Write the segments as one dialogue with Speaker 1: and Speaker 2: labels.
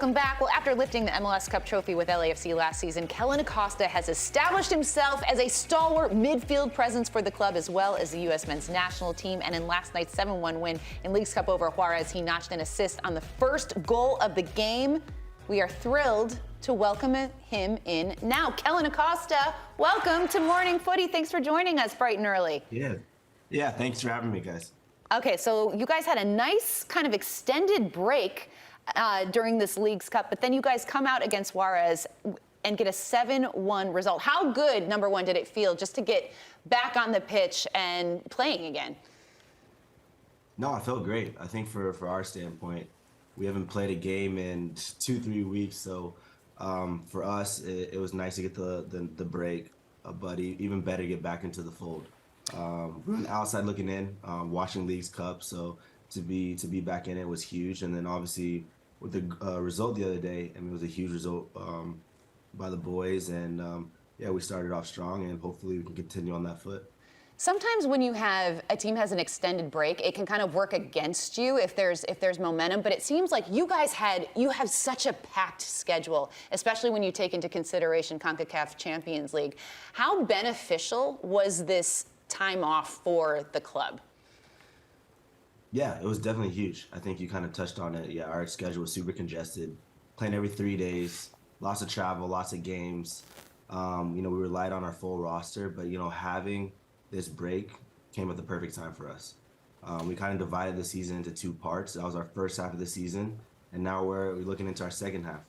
Speaker 1: Welcome back. Well, after lifting the MLS Cup trophy with LAFC last season, Kellyn Acosta has established himself as a stalwart midfield presence for the club as well as the U.S. men's national team. And in last night's 7-1 win in League's Cup over Juarez, he notched an assist on the first goal of the game. We are thrilled to welcome him in now. Kellyn Acosta, welcome to Morning Footy. Thanks for joining us bright and early.
Speaker 2: Yeah, thanks for having me, guys.
Speaker 1: Okay, so you guys had a nice kind of extended break during this League's Cup, but then you guys come out against Juarez and get a 7-1 result. How good, number one, did it feel just to get back on the pitch and playing again?
Speaker 2: No, I felt great. I think for our standpoint, we haven't played a game in 2-3 weeks, so for us, it was nice to get the break, but even better to get back into the fold. We're on the outside looking in, watching League's Cup, so to be back in it was huge. And then obviously with the result the other day, I mean, it was a huge result by the boys, and yeah, we started off strong, and hopefully we can continue on that foot.
Speaker 1: Sometimes when you have a team has an extended break, it can kind of work against you if there's momentum. But it seems like you have such a packed schedule, especially when you take into consideration Concacaf Champions League. How beneficial was this time off for the club?
Speaker 2: Yeah, it was definitely huge. I think you kind of touched on it. Yeah, our schedule was super congested, playing every 3 days, lots of travel, lots of games. We relied on our full roster, but having this break came at the perfect time for us. We kind of divided the season into 2 parts. That was our first half of the season, and now we're looking into our second half.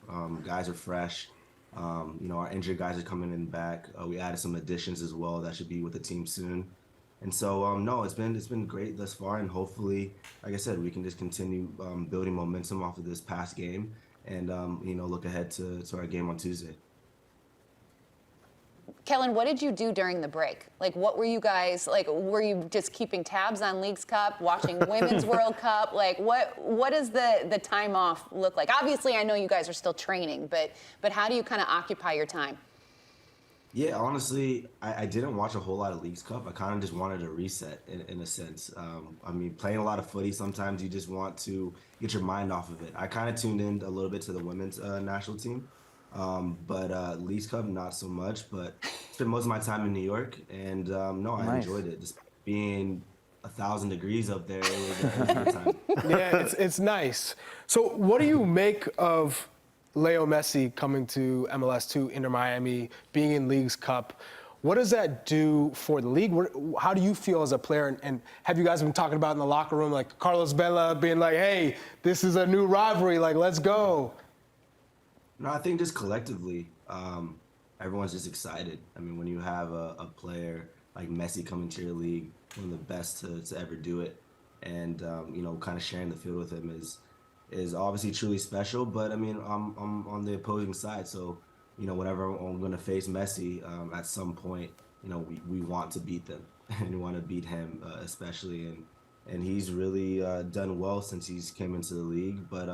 Speaker 2: Guys are fresh. Our injured guys are coming in back. We added some additions as well that should be with the team soon. And so, no, it's been great thus far, and hopefully, like I said, we can just continue building momentum off of this past game, and look ahead to our game on Tuesday.
Speaker 1: Kellyn, what did you do during the break? Like, what were you guys like? Were you just keeping tabs on League's Cup, watching Women's World Cup? Like, what does the time off look like? Obviously, I know you guys are still training, but how do you kind of occupy your time?
Speaker 2: Yeah, honestly, I didn't watch a whole lot of League's Cup. I kind of just wanted to reset in a sense. I mean, playing a lot of footy, sometimes you just want to get your mind off of it. I kind of tuned in a little bit to the women's national team, but League's Cup, not so much. But spent most of my time in New York, and no, I enjoyed it. Just being 1,000 degrees up there, it was a good time.
Speaker 3: Yeah, it's nice. So what do you make of Lionel Messi coming to MLS to Inter Miami, being in League's Cup? What does that do for the league? How do you feel as a player? And have you guys been talking about in the locker room, like Carlos Vela being like, hey, this is a new rivalry, like, let's go?
Speaker 2: No, I think just collectively, everyone's just excited. I mean, when you have a player like Messi coming to your league, one of the best to ever do it, and kind of sharing the field with him is obviously truly special. But I mean, I'm on the opposing side, so whenever I'm going to face Messi at some point, we want to beat them and we want to beat him especially, and he's really done well since he's came into the league. But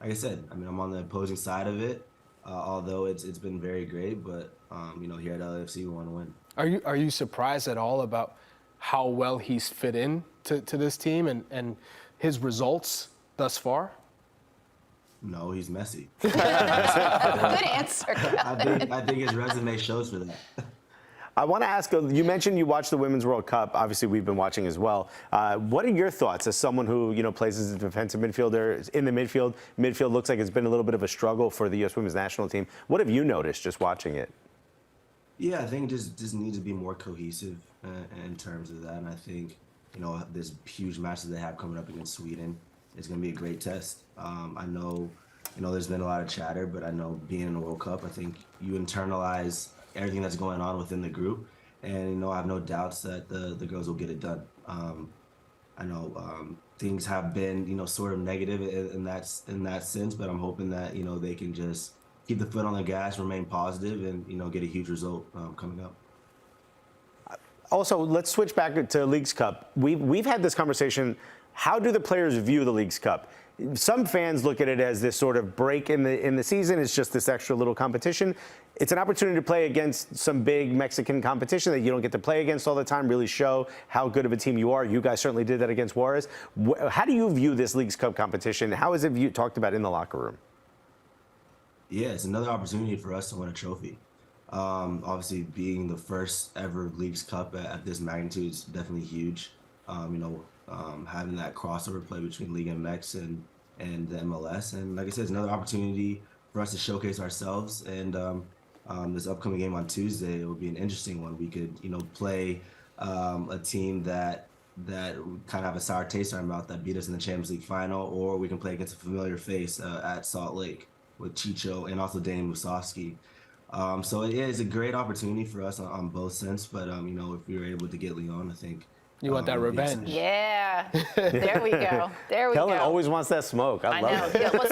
Speaker 2: like I said, I mean, I'm on the opposing side of it, although it's been very great. But here at LAFC, we want to win.
Speaker 3: Are you surprised at all about how well he's fit in to this team and his results thus far?
Speaker 2: No, he's Messi.
Speaker 1: Good answer.
Speaker 2: I think his resume shows for that.
Speaker 4: I want to ask, you mentioned you watched the Women's World Cup. Obviously, we've been watching as well. What are your thoughts as someone who, plays as a defensive midfielder in the midfield? Midfield looks like it's been a little bit of a struggle for the U.S. Women's National Team. What have you noticed just watching it?
Speaker 2: Yeah, I think just needs to be more cohesive in terms of that. And I think, this huge match that they have coming up against Sweden is going to be a great test. I know, there's been a lot of chatter, but I know being in the World Cup, I think you internalize everything that's going on within the group, and I have no doubts that the girls will get it done. I know things have been sort of negative in that sense, but I'm hoping that they can just keep the foot on the gas, remain positive, and get a huge result coming up.
Speaker 4: Also, let's switch back to League's Cup. We've had this conversation. How do the players view the League's Cup? Some fans look at it as this sort of break in the season. It's just this extra little competition. It's an opportunity to play against some big Mexican competition that you don't get to play against all the time, really show how good of a team you are. You guys certainly did that against Juarez. How do you view this League's Cup competition? How is it talked about in the locker room?
Speaker 2: Yeah, it's another opportunity for us to win a trophy. Obviously, being the first ever Leagues Cup at this magnitude is definitely huge. Having that crossover play between Liga MX and the MLS, and like I said, it's another opportunity for us to showcase ourselves. And this upcoming game on Tuesday, it will be an interesting one. We could, play a team that kind of have a sour taste in our mouth that beat us in the Champions League final, or we can play against a familiar face at Salt Lake with Chicho and also Danny Musovski. So it is a great opportunity for us on both sense, but if we were able to get Leon, I think
Speaker 3: You want that revenge.
Speaker 1: Yeah, there we go. There we
Speaker 4: Kellyn
Speaker 1: go.
Speaker 4: always wants that smoke. I love
Speaker 1: know.
Speaker 4: it.
Speaker 1: Yeah, well,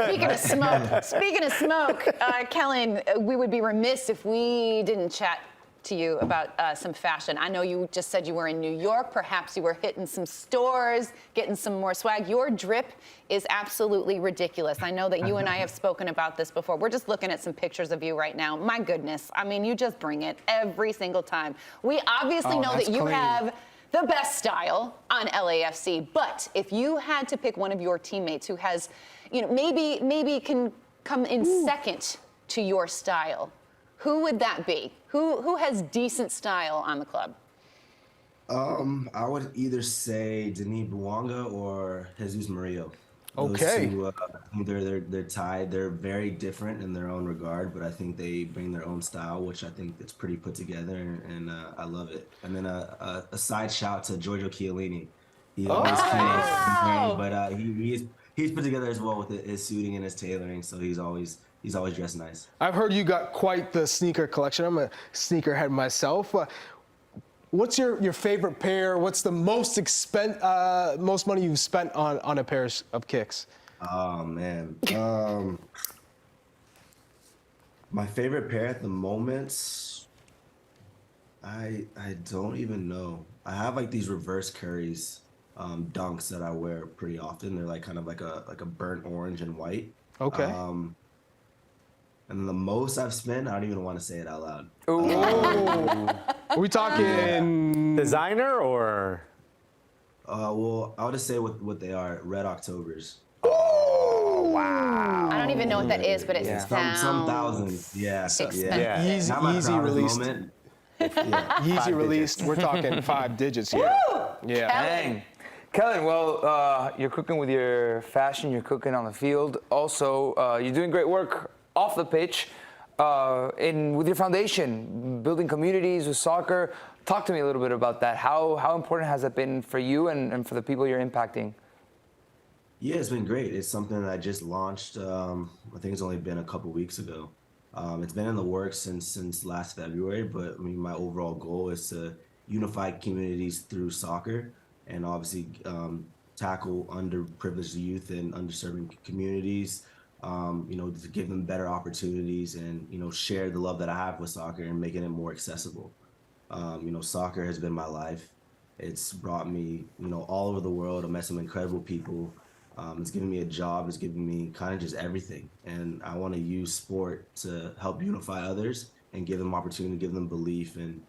Speaker 1: speaking of smoke, Kellyn, we would be remiss if we didn't chat to you about some fashion. I know you just said you were in New York. Perhaps you were hitting some stores, getting some more swag. Your drip is absolutely ridiculous. I know that you and I have spoken about this before. We're just looking at some pictures of you right now. My goodness. I mean, you just bring it every single time. We obviously know that you have the best style on LAFC, but if you had to pick one of your teammates who has, maybe can come in second to your style, who would that be? Who has decent style on the club?
Speaker 2: I would either say Denis Bouanga or Jesus Murillo.
Speaker 3: Okay.
Speaker 2: Those two, they're tied. They're very different in their own regard, but I think they bring their own style, which I think it's pretty put together, and I love it. And then a side shout to Giorgio Chiellini. He always plays, but he's put together as well with his suiting and his tailoring, so he's always dressed nice.
Speaker 3: I've heard you got quite the sneaker collection. I'm a sneakerhead myself. What's your favorite pair? What's the most money you've spent on a pair of kicks?
Speaker 2: Oh man, my favorite pair at the moment, I don't even know. I have like these reverse Currys dunks that I wear pretty often. They're like kind of like a burnt orange and white.
Speaker 3: Okay.
Speaker 2: And the most I've spent, I don't even want to say it out loud.
Speaker 3: Are we talking
Speaker 4: Designer or?
Speaker 2: Well, I would just say what they are, Red Octobers.
Speaker 4: Oh, wow.
Speaker 1: I don't even know what that is, but it sounds
Speaker 2: Some thousands. Yeah.
Speaker 1: expensive.
Speaker 2: Yeah.
Speaker 3: Easy
Speaker 2: Not my proudest
Speaker 3: released.
Speaker 2: moment.
Speaker 3: Yeezy released? We're talking 5 digits here. Yeah.
Speaker 5: Dang. Kellyn, well, you're cooking with your fashion, you're cooking on the field. Also, you're doing great work off the pitch with your foundation, building communities with soccer. Talk to me a little bit about that. How important has that been for you and for the people you're impacting?
Speaker 2: Yeah, it's been great. It's something that I just launched. I think it's only been a couple weeks ago. It's been in the works since last February, but I mean, my overall goal is to unify communities through soccer and obviously tackle underprivileged youth and underserved communities. To give them better opportunities and, share the love that I have with soccer and making it more accessible. Soccer has been my life. It's brought me, all over the world. I met some incredible people. It's given me a job. It's given me kind of just everything. And I want to use sport to help unify others and give them opportunity, give them belief. And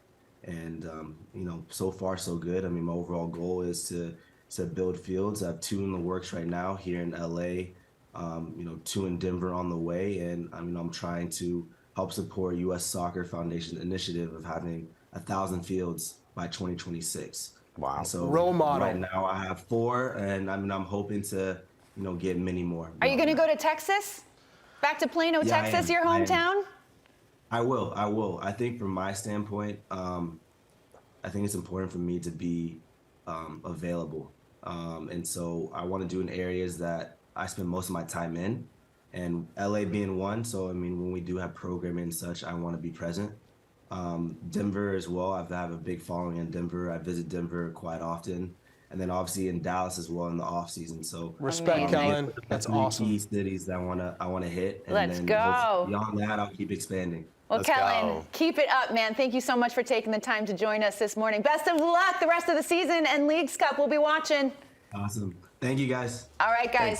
Speaker 2: so far so good. I mean, my overall goal is to build fields. I have 2 in the works right now here in LA. 2 in Denver on the way, and I'm trying to help support U.S. Soccer Foundation's initiative of having 1,000 fields by 2026.
Speaker 4: Wow!
Speaker 2: And so
Speaker 3: role model.
Speaker 2: Right now, I have 4, and I'm hoping to, get many more.
Speaker 1: Are you going to go to Texas? Back to Plano,
Speaker 2: Yeah,
Speaker 1: Texas, your hometown?
Speaker 2: I will. I think from my standpoint, I think it's important for me to be available, and so I want to do in areas that I spend most of my time in, and LA being one. So, when we do have programming and such, I want to be present. Denver as well. I have a big following in Denver. I visit Denver quite often. And then obviously in Dallas as well in the off season. So
Speaker 3: Respect, Kellyn. That's awesome.
Speaker 2: Key cities that I want to hit. And
Speaker 1: Let's
Speaker 2: then
Speaker 1: go.
Speaker 2: Beyond that, I'll keep expanding.
Speaker 1: Well,
Speaker 4: Let's
Speaker 1: Kellyn,
Speaker 4: go.
Speaker 1: keep it up, man. Thank you so much for taking the time to join us this morning. Best of luck the rest of the season and Leagues Cup. We'll be watching.
Speaker 2: Awesome. Thank you, guys.
Speaker 1: All right, guys.